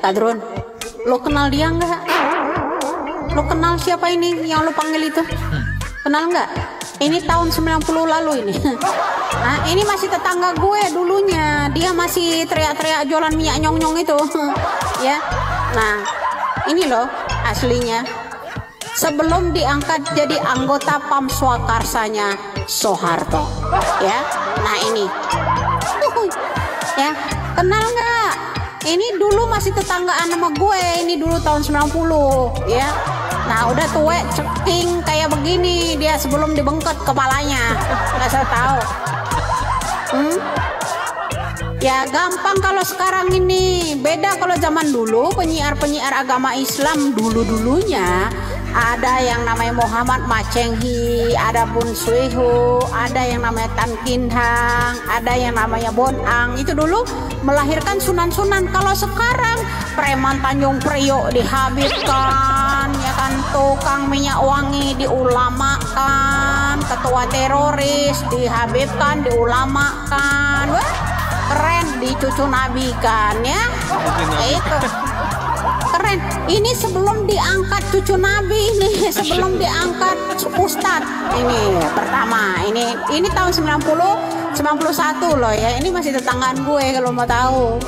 Kadrun, lo kenal dia nggak? Lo kenal siapa ini yang lo panggil itu? Kenal nggak? Ini tahun 90 lalu ini. Nah, ini masih tetangga gue dulunya. Dia masih teriak-teriak jualan minyak nyong-nyong itu. Ya. Nah, ini loh aslinya. Sebelum diangkat jadi anggota PAM Swakarsanya Soeharto. Ya. Nah, ini. Ya, kenal nggak? Ini dulu masih tetanggaan sama gue. Ini dulu tahun 90, ya. Nah, udah tuwek ceking kayak begini dia sebelum dibengket kepalanya. Nggak saya tahu. Ya gampang kalau sekarang ini. Beda kalau zaman dulu penyiar-penyiar agama Islam dulu-dulunya. Ada yang namanya Muhammad Macenghi, ada Bun Sueho, ada yang namanya Tan Kinhang, ada yang namanya Bonang. Itu dulu melahirkan sunan-sunan. Kalau sekarang preman Tanjung Priok dihabiskan, ya kan, tukang minyak wangi diulamakan, ketua teroris dihabiskan, diulamakan. Wah, keren, dicucu nabikan ya. Itu keren. Ini sebelum diangkat cucu nabi ini, sebelum diangkat ustad ini pertama. Ini tahun 91 loh ya. Ini masih tetanggaan gue kalau mau tahu.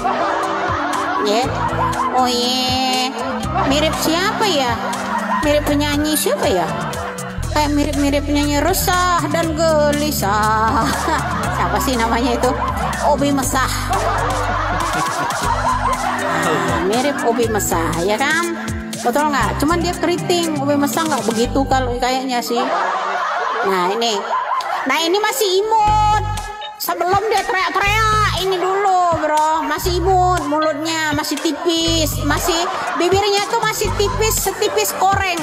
Ya. Oh iya. Mirip siapa ya? Mirip penyanyi siapa ya? Kayak mirip-mirip penyanyi resah dan gelisah. Siapa sih namanya itu? Obi Mesah. Mirip Obi Mesah, ya kan? Betul nggak? Cuman dia keriting. Obi Mesah nggak begitu kalau kayaknya sih. Nah ini masih imut. Sebelum dia teriak-teriak ini dulu, bro. Masih imut, mulutnya masih tipis, masih bibirnya tuh masih tipis, setipis koreng,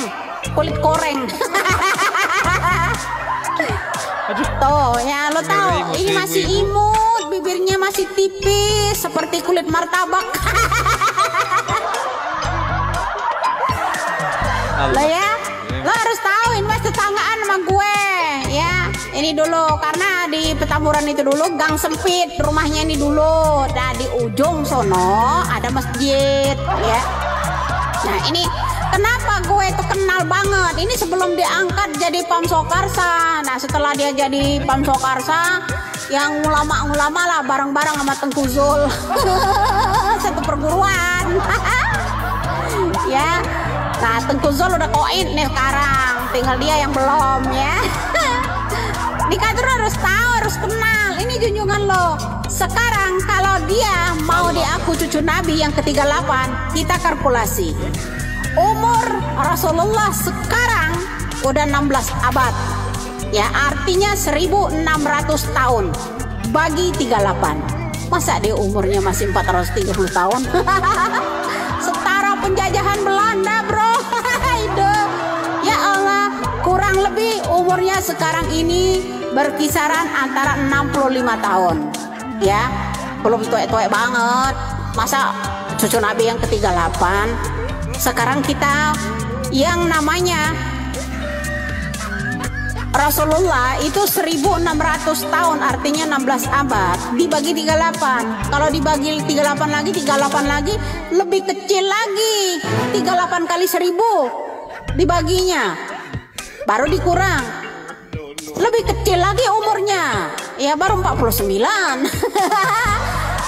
kulit koreng. Tuh, ya lo tahu, ini masih imut, bibirnya masih tipis, seperti kulit martabak. Lo ya, lo harus tahu ini masih tetanggaan sama gue, ya. Ini dulu, karena di Petamburan itu dulu gang sempit, rumahnya ini dulu. Nah di ujung sono ada masjid, ya. Nah ini kenapa gue itu kenal banget. Ini sebelum diangkat jadi PAM Swakarsa. Nah setelah dia jadi PAM Swakarsa, yang ulama-ulama lah bareng-bareng sama Tengku Zul. Satu perguruan. Ya. Nah Tengku Zul udah koin nih sekarang, tinggal dia yang belum, ya. Di kantor harus tahu, harus kenal. Ini junjungan lo. Sekarang kalau dia mau diaku cucu Nabi yang ke-38, kita kalkulasi. Umur Rasulullah sekarang udah 16 abad. Ya, artinya 1600 tahun. Bagi 38. Masa dia umurnya masih 430 tahun? Setara penjajahan Belanda, bro. Ya Allah, kurang lebih umurnya sekarang ini berkisaran antara 65 tahun. Ya, belum tuek-tuek banget. Masa cucu Nabi yang ke-38. Sekarang kita yang namanya Rasulullah itu 1600 tahun, artinya 16 abad dibagi 38. Kalau dibagi 38 lagi, 38 lagi, lebih kecil lagi. 38 kali 1000 dibaginya, baru dikurang. Lebih kecil lagi umurnya, ya baru 49.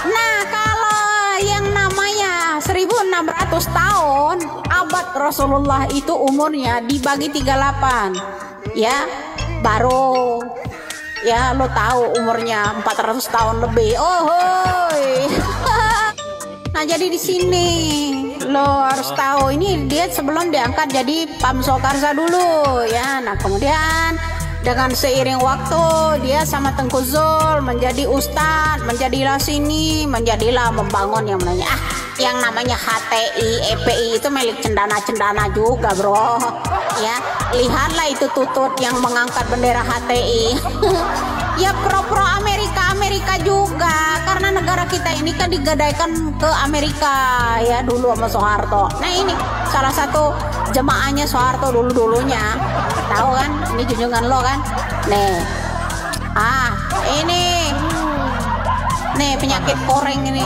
Nah kalau yang namanya 1600 tahun, abad Rasulullah itu umurnya dibagi 38, ya baru, ya lo tahu umurnya 400 tahun lebih. Nah jadi di sini lo harus tahu, ini dia sebelum diangkat jadi PAM Swakarsa dulu, ya. Nah kemudian dengan seiring waktu dia sama Tengku Zul menjadi ustadz, menjadilah sini, menjadilah membangun yang namanya HTI, EPI itu milik cendana-cendana juga, bro. Ya, lihatlah itu Tutut yang mengangkat bendera HTI. Ya pro-pro Amerika juga, karena negara kita ini kan digadaikan ke Amerika ya dulu sama Soeharto. Nah ini salah satu jemaahnya Soeharto dulunya, tahu kan? Ini junjungan lo kan? Nih, ini nih penyakit koreng ini.